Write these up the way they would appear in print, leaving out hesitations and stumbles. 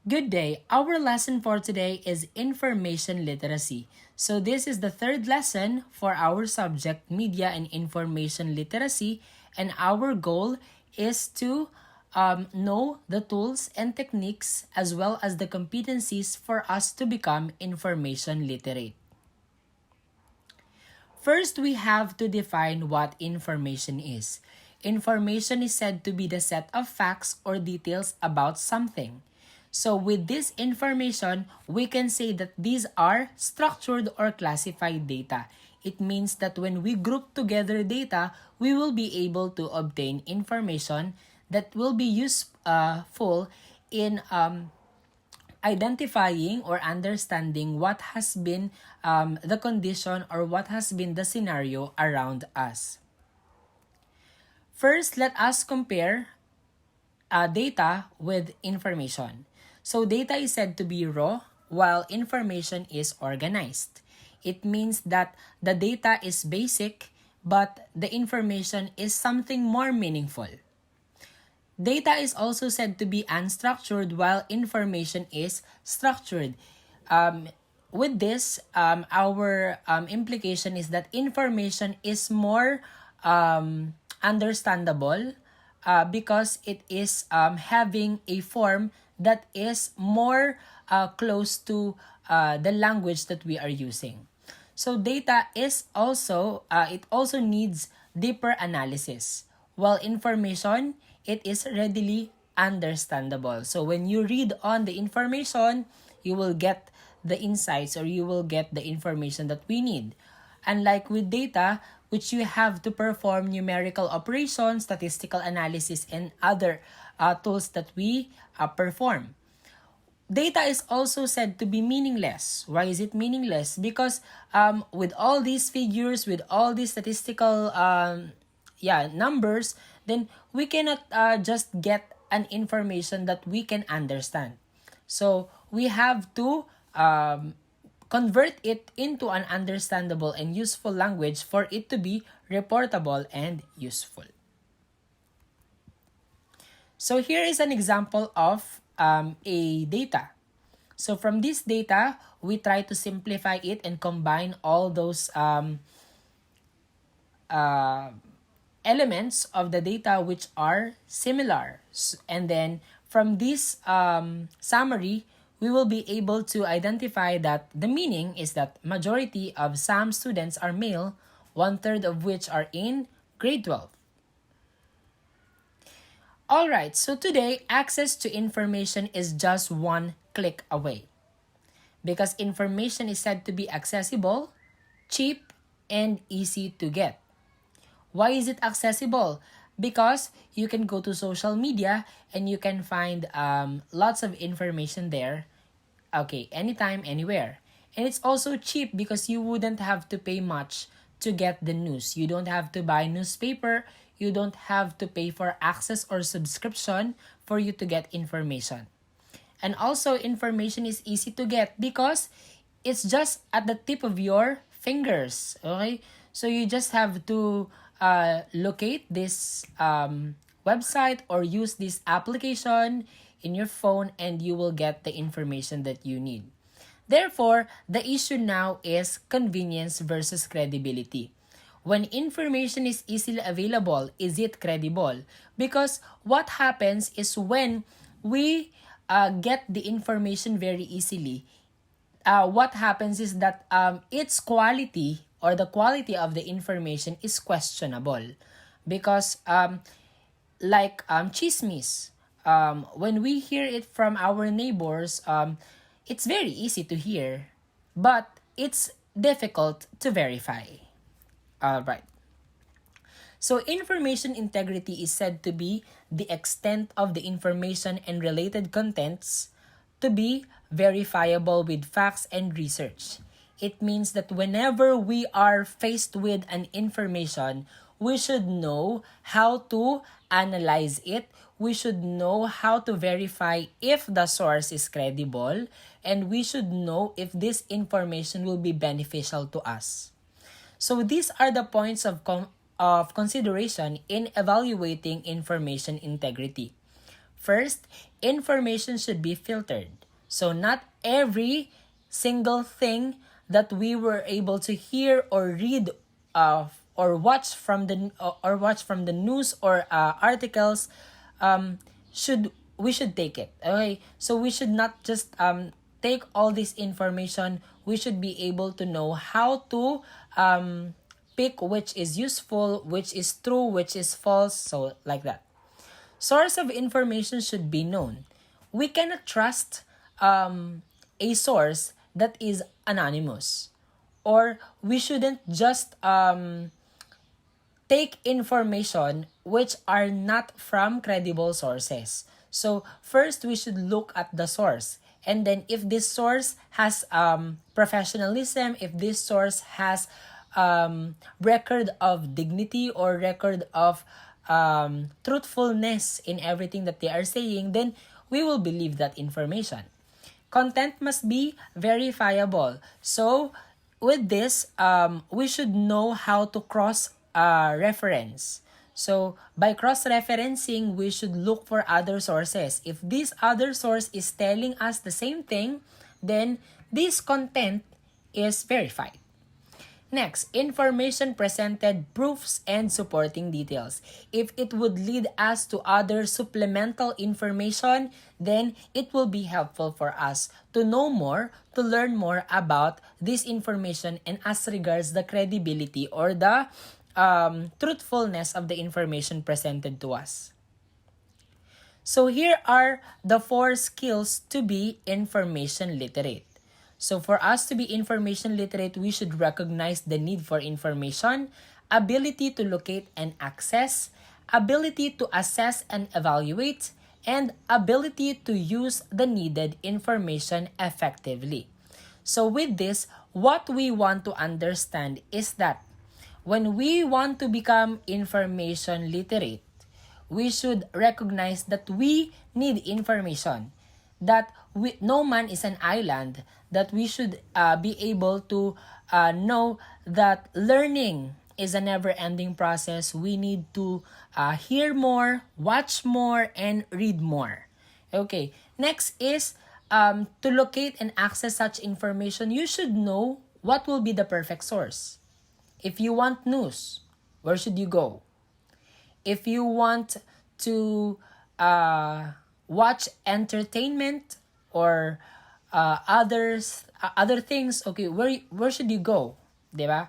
Good day. Our lesson for today is information literacy. So this is the third lesson for our subject media and information literacy, and our goal is to know the tools and techniques as well as the competencies for us to become information literate. First, we have to define what information is. Information is said to be the set of facts or details about something. So with this information, we can say that these are structured or classified data. It means that when we group together data, we will be able to obtain information that will be useful in identifying or understanding what has been the condition or what has been the scenario around us. First, let us compare data with information. So data is said to be raw while information is organized. It means that the data is basic but the information is something more meaningful. Data is also said to be unstructured while information is structured. With this, our implication is that information is more understandable because it is having a form that is more close to the language that we are using. So data is also, it also needs deeper analysis. While information, it is readily understandable. So when you read on the information, you will get the insights or you will get the information that we need. Unlike with data, which you have to perform numerical operations, statistical analysis, and other tools that we perform. Data is also said to be meaningless. Why is it meaningless? Because with all these figures, with all these statistical numbers, then we cannot just get an information that we can understand. So we have to convert it into an understandable and useful language for it to be reportable and useful. So here is an example of a data. So from this data, we try to simplify it and combine all those elements of the data which are similar. And then from this summary, we will be able to identify that the meaning is that majority of some students are male, 1/3 of which are in grade 12. Alright, so today, access to information is just one click away. Because information is said to be accessible, cheap, and easy to get. Why is it accessible? Because you can go to social media and you can find lots of information there. Okay, anytime, anywhere. And it's also cheap because you wouldn't have to pay much to get the news. You don't have to buy newspaper. You don't have to pay for access or subscription for you to get information. And also, information is easy to get because it's just at the tip of your fingers. Okay? So you just have to locate this website or use this application in your phone and you will get the information that you need. Therefore, the issue now is convenience versus credibility. When information is easily available, is it credible? Because what happens is when we get the information very easily, what happens is that its quality or the quality of the information is questionable. Because like chismis, when we hear it from our neighbors, it's very easy to hear, but it's difficult to verify. Right. So information integrity is said to be the extent of the information and related contents to be verifiable with facts and research. It means that whenever we are faced with an information, we should know how to analyze it. We should know how to verify if the source is credible, and we should know if this information will be beneficial to us. So these are the points of consideration in evaluating information integrity. First, information should be filtered. So not every single thing that we were able to hear or read or watch from the news or articles should we should take it. Okay, so we should not just take all this information. We should be able to know how to pick which is useful, which is true, which is false, so like that. Source of information should be known. We cannot trust a source that is anonymous, or we shouldn't just take information which are not from credible sources. So first, we should look at the source. And then if this source has professionalism, if this source has record of dignity or record of truthfulness in everything that they are saying, then we will believe that information. Content must be verifiable. So with this, we should know how to cross reference. So by cross-referencing, we should look for other sources. If this other source is telling us the same thing, then this content is verified. Next, information presented, proofs, and supporting details. If it would lead us to other supplemental information, then it will be helpful for us to know more, to learn more about this information and as regards the credibility or the truthfulness of the information presented to us. So here are the 4 skills to be information literate. So for us to be information literate, we should recognize the need for information, ability to locate and access, ability to assess and evaluate, and ability to use the needed information effectively. So with this, what we want to understand is that when we want to become information literate, we should recognize that we need information, that no man is an island, that we should be able to know that learning is a never-ending process. We need to hear more, watch more, and read more. Okay, next is to locate and access such information, you should know what will be the perfect source. If you want news, where should you go? If you want to watch entertainment or other things, okay, where should you go? Diba?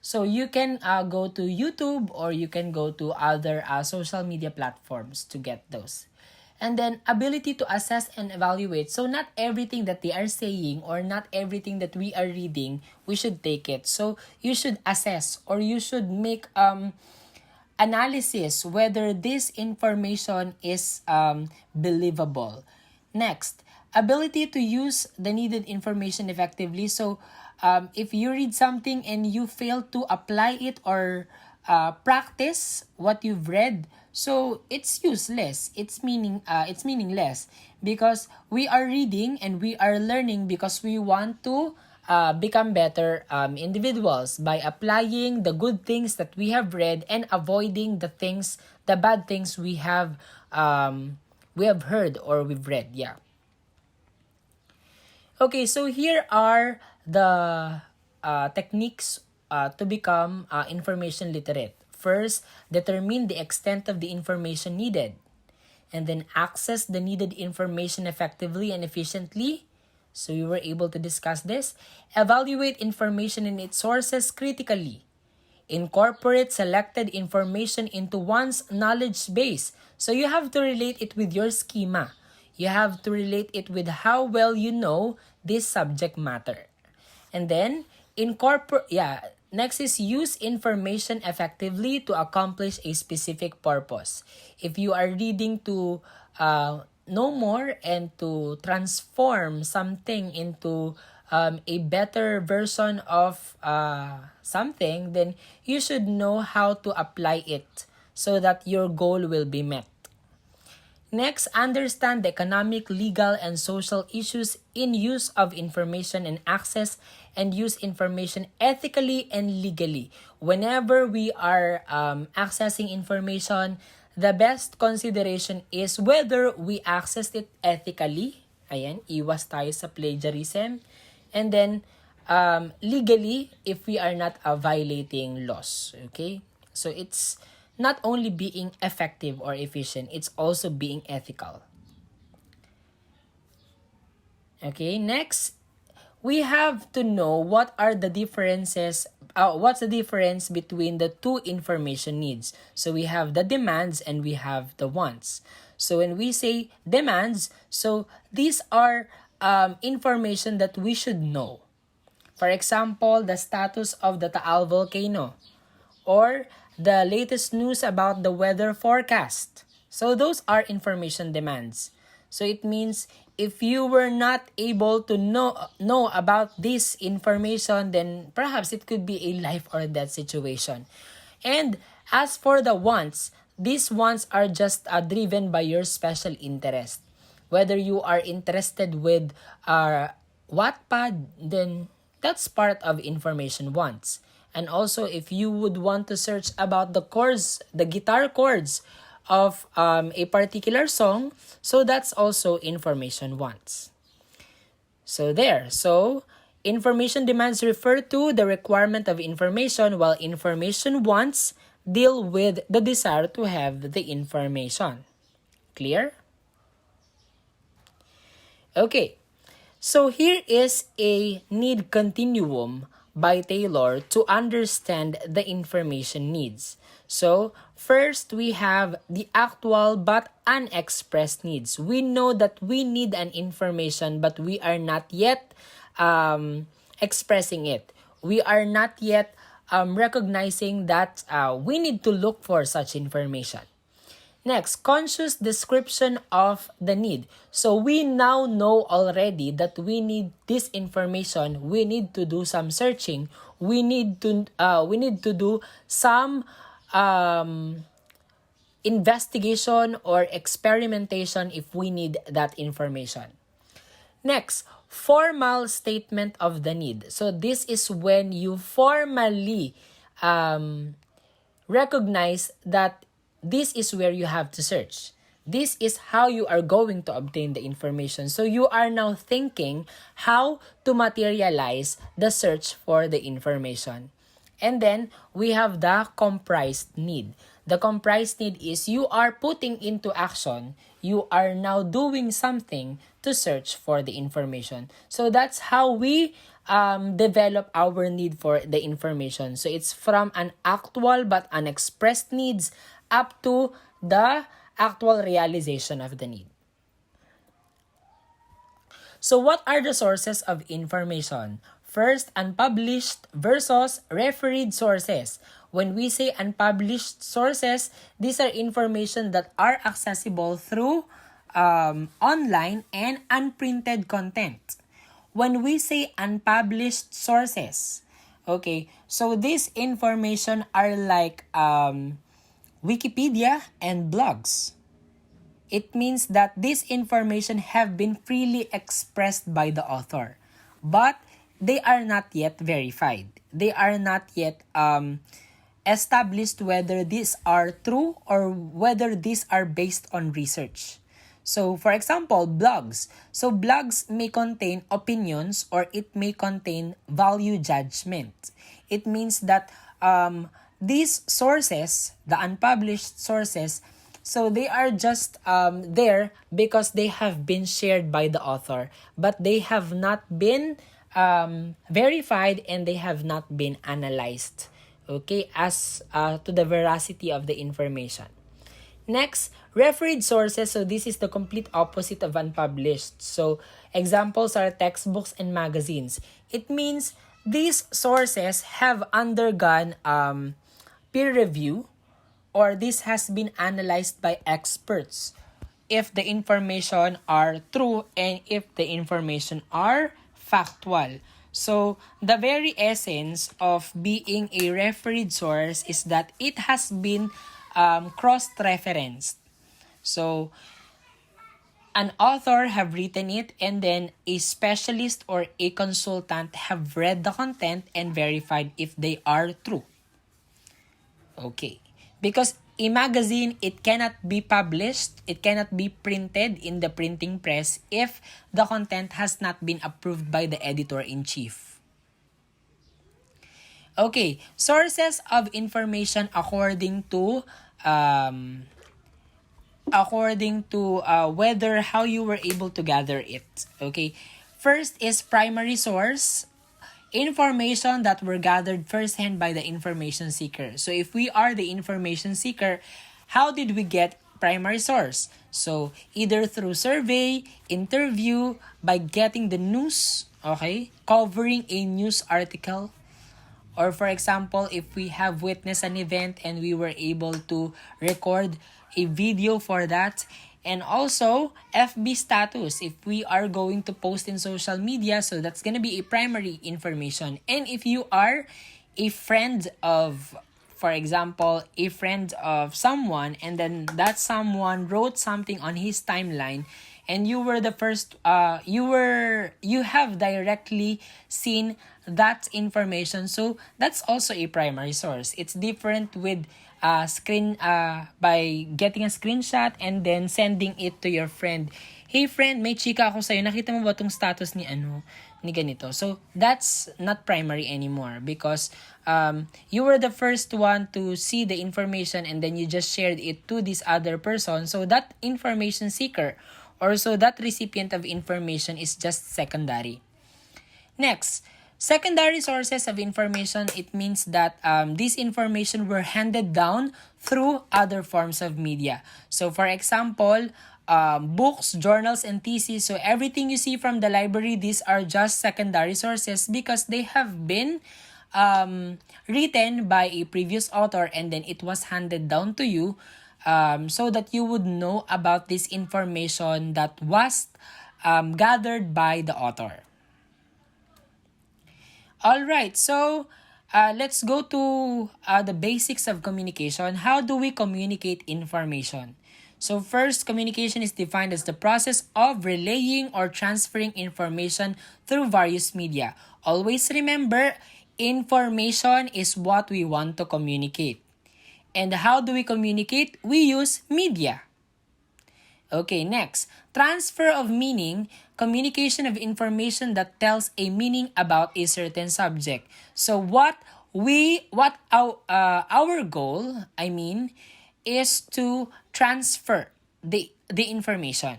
So you can go to YouTube or you can go to other social media platforms to get those. And then ability to assess and evaluate. So not everything that they are saying or not everything that we are reading, we should take it. So you should assess or you should make analysis whether this information is believable. Next, ability to use the needed information effectively. So if you read something and you fail to apply it or practice what you've read, so it's useless. It's meaningless because we are reading and we are learning because we want to become better individuals by applying the good things that we have read and avoiding the bad things we have heard or we've read. Yeah. Okay, so here are the techniques to become information literate. First, determine the extent of the information needed. And then access the needed information effectively and efficiently. So we were able to discuss this. Evaluate information in its sources critically. Incorporate selected information into one's knowledge base. So you have to relate it with your schema. You have to relate it with how well you know this subject matter. And then next is use information effectively to accomplish a specific purpose. If you are reading to know more and to transform something into a better version of something, then you should know how to apply it so that your goal will be met. Next, understand the economic, legal, and social issues in use of information and access and use information ethically and legally. Whenever we are accessing information, the best consideration is whether we access it ethically Ayan, iwas tayo sa plagiarism. And then, legally, if we are not violating laws. Okay? So, it's not only being effective or efficient, it's also being ethical. Okay, next, we have to know what are the differences, what's the difference between the two information needs. So we have the demands and we have the wants. So when we say demands, so these are information that we should know. For example, the status of the Taal volcano or the latest news about the weather forecast. So those are information demands. So it means if you were not able to know about this information, then perhaps it could be a life or death situation. And as for the wants, these wants are just driven by your special interest. Whether you are interested with Wattpad, then that's part of information wants. And also, if you would want to search about the chords, the guitar chords of a particular song, so that's also information wants. So there. So, information demands refer to the requirement of information, while information wants deal with the desire to have the information. Clear? Okay. So here is a need continuum by Taylor to understand the information needs. So, first we have the actual but unexpressed needs. We know that we need an information but we are not yet expressing it. We are not yet recognizing that we need to look for such information. Next, conscious description of the need. So we now know already that we need this information. We need to do some searching. We need to do some investigation or experimentation if we need that information. Next, formal statement of the need. So this is when you formally recognize that this is where you have to search. This is how you are going to obtain the information. So you are now thinking how to materialize the search for the information. And then we have the comprised need. The comprised need is you are putting into action. You are now doing something to search for the information. So that's how we develop our need for the information. So it's from an actual but unexpressed needs up to the actual realization of the need. So what are the sources of information? First, unpublished versus refereed sources. When we say unpublished sources, these are information that are accessible through online and unprinted content. When we say unpublished sources, okay, so these information are like Wikipedia and blogs. It means that this information have been freely expressed by the author, but they are not yet verified. They are not yet established whether these are true or whether these are based on research. So, for example, blogs. So, blogs may contain opinions or it may contain value judgment. It means that these sources, the unpublished sources, so they are just there because they have been shared by the author, but they have not been verified and they have not been analyzed, okay, as to the veracity of the information. Next, refereed sources. So this is the complete opposite of unpublished. So examples are textbooks and magazines. It means these sources have undergone peer review or this has been analyzed by experts if the information are true and if the information are factual. So, the very essence of being a refereed source is that it has been cross-referenced. So, an author have written it and then a specialist or a consultant have read the content and verified if they are true. Okay. Because a magazine, it cannot be published, it cannot be printed in the printing press if the content has not been approved by the editor-in-chief. Okay, sources of information according to whether how you were able to gather it. Okay, first is primary source, information that were gathered firsthand by the information seeker. So if we are the information seeker, how did we get primary source? So either through survey, interview, by getting the news, okay, covering a news article, or for example, if we have witnessed an event and we were able to record a video for that. And also, FB status, if we are going to post in social media, so that's gonna be a primary information. And if you are a friend of, for example, a friend of someone, and then that someone wrote something on his timeline, and you were the first, you have directly seen that information, so that's also a primary source. It's different with by getting a screenshot and then sending it to your friend. Hey friend, may chika ako sa'yo. Nakita mo ba tong status ni ni ganito? So that's not primary anymore because you were the first one to see the information and then you just shared it to this other person. So that information seeker or so that recipient of information is just secondary. Next, secondary sources of information, it means that this information were handed down through other forms of media. So for example, books, journals, and theses. So everything you see from the library, these are just secondary sources because they have been written by a previous author and then it was handed down to you so that you would know about this information that was gathered by the author. Alright, so let's go to the basics of communication. How do we communicate information? So first, communication is defined as the process of relaying or transferring information through various media. Always remember, information is what we want to communicate. And how do we communicate? We use media. Okay, next, transfer of meaning, communication of information that tells a meaning about a certain subject. So our goal, is to transfer the information.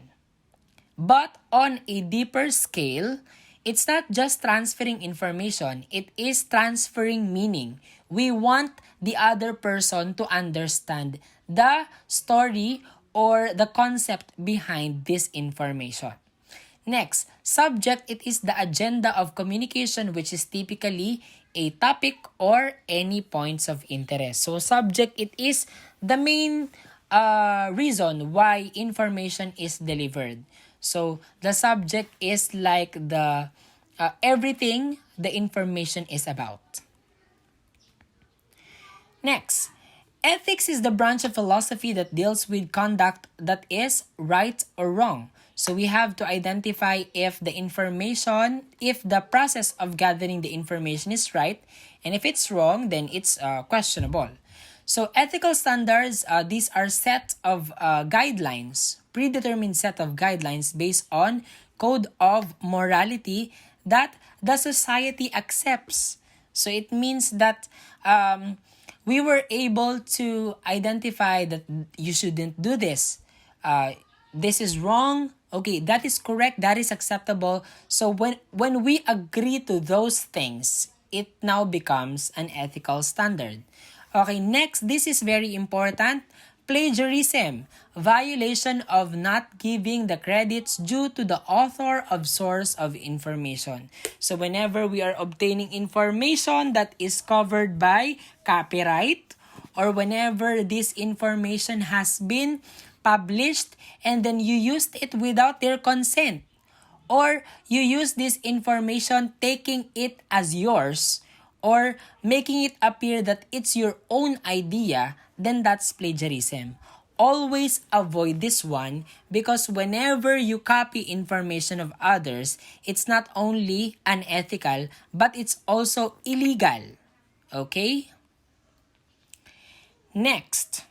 But on a deeper scale, it's not just transferring information, it is transferring meaning. We want the other person to understand the story or the concept behind this information. Next, subject, it is the agenda of communication, which is typically a topic or any points of interest. So subject, it is the main reason why information is delivered. So the subject is like the everything the information is about. Next, ethics is the branch of philosophy that deals with conduct that is right or wrong. So we have to identify if the process of gathering the information is right, and if it's wrong, then it's questionable. So ethical standards, these are set of guidelines, predetermined set of guidelines based on code of morality that the society accepts. So it means that we were able to identify that you shouldn't do this. This is wrong. Okay, that is correct. That is acceptable. So when we agree to those things, it now becomes an ethical standard. Okay, next, this is very important. Plagiarism, violation of not giving the credits due to the author of source of information. So whenever we are obtaining information that is covered by copyright, or whenever this information has been published and then you used it without their consent, or you use this information taking it as yours, or making it appear that it's your own idea, then that's plagiarism. Always avoid this one because whenever you copy information of others, it's not only unethical, but it's also illegal. Okay? Next,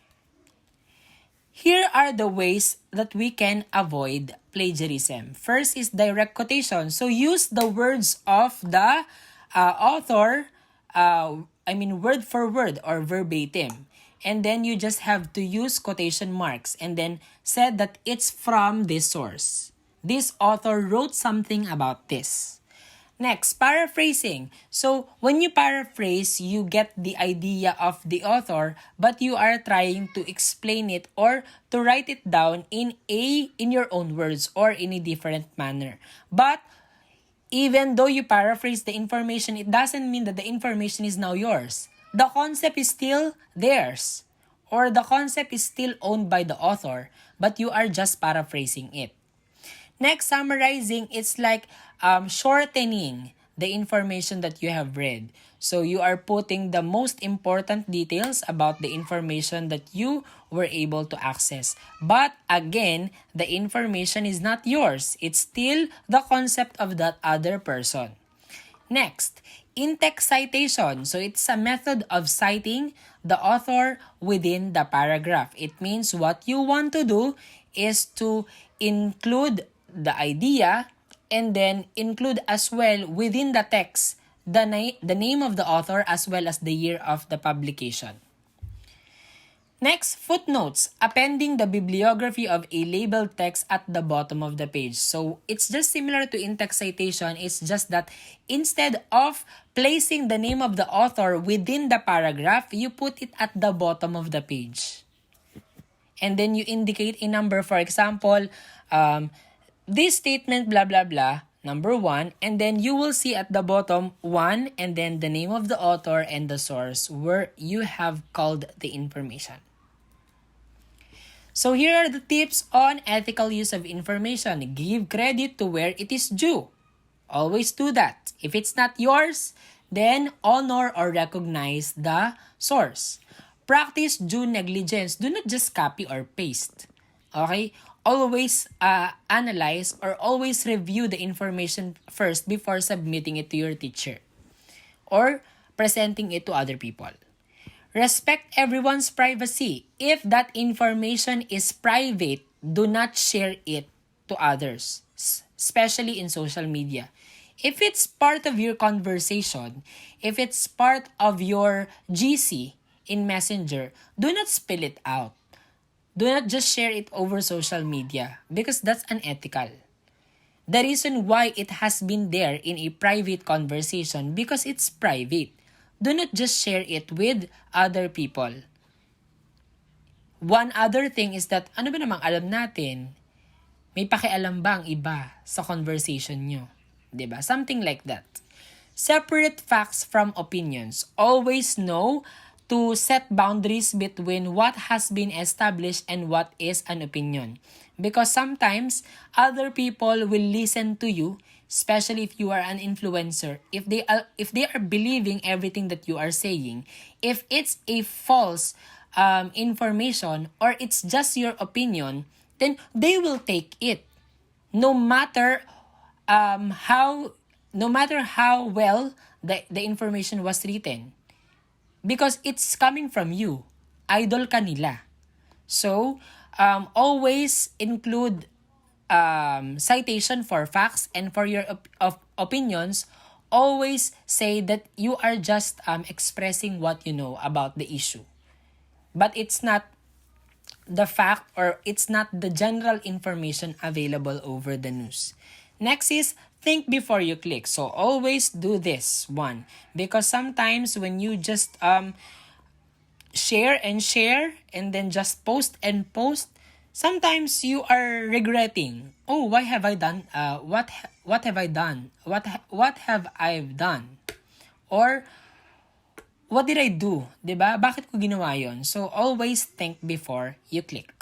Here are the ways that we can avoid plagiarism. First is direct quotation. So use the words of the author, word for word or verbatim. And then you just have to use quotation marks and then said that it's from this source. This author wrote something about this. Next, paraphrasing. So, when you paraphrase, you get the idea of the author, but you are trying to explain it or to write it down in your own words or in a different manner. But even though you paraphrase the information, it doesn't mean that the information is now yours. The concept is still theirs, or the concept is still owned by the author, but you are just paraphrasing it. Next, summarizing, it's like shortening the information that you have read. So you are putting the most important details about the information that you were able to access. But again, the information is not yours. It's still the concept of that other person. Next, in-text citation. So it's a method of citing the author within the paragraph. It means what you want to do is to include the idea and then include as well within the text the name of the author as well as the year of the publication. Next, footnotes, appending the bibliography of a labeled text at the bottom of the page. So, it's just similar to in-text citation. It's just that instead of placing the name of the author within the paragraph, you put it at the bottom of the page. And then you indicate a number. For example, this statement, blah, blah, blah, number 1, and then you will see at the bottom 1 and then the name of the author and the source where you have called the information. So here are the tips on ethical use of information. Give credit to where it is due. Always do that. If it's not yours, then honor or recognize the source. Practice due diligence. Do not just copy or paste. Okay? Always analyze or always review the information first before submitting it to your teacher or presenting it to other people. Respect everyone's privacy. If that information is private, do not share it to others, especially in social media. If it's part of your conversation, if it's part of your GC in Messenger, do not spill it out. Do not just share it over social media because that's unethical. The reason why it has been there in a private conversation because it's private. Do not just share it with other people. One other thing is that, ano ba namang alam natin? May pakialam ba ang iba sa conversation nyo? 'Di ba? Something like that. Separate facts from opinions. Always know to set boundaries between what has been established and what is an opinion. Because sometimes, other people will listen to you, especially if you are an influencer, if they are believing everything that you are saying, if it's a false information or it's just your opinion, then they will take it. No matter how well the information was written. Because it's coming from you. Idol ka nila. So, always include citation for facts and for your opinions. Always say that you are just expressing what you know about the issue. But it's not the fact or it's not the general information available over the news. Next is think before you click. So always do this one because sometimes when you just share and then just post and post, sometimes you are regretting. Oh, why have I done? What have I done? What have I done? Or what did I do? 'Di ba? Bakit ko ginawa 'yon? So always think before you click.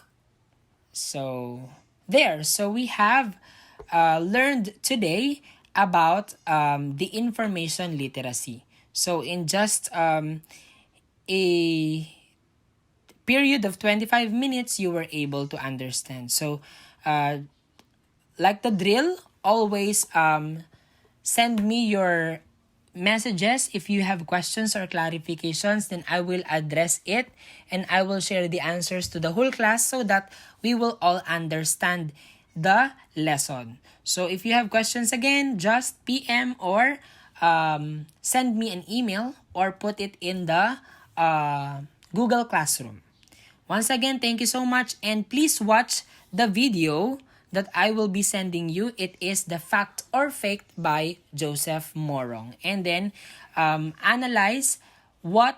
So there. So we have learned today about the information literacy. So in just a period of 25 minutes, you were able to understand. So like the drill, always send me your messages if you have questions or clarifications, then I will address it and I will share the answers to the whole class so that we will all understand the lesson. So if you have questions again, just PM or send me an email or put it in the Google Classroom. Once again, thank you so much, and please watch the video that I will be sending you. It is the Fact or Faked by Joseph Morong. And then analyze what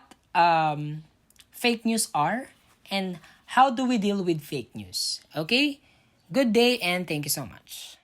fake news are and how do we deal with fake news. Okay? Good day and thank you so much.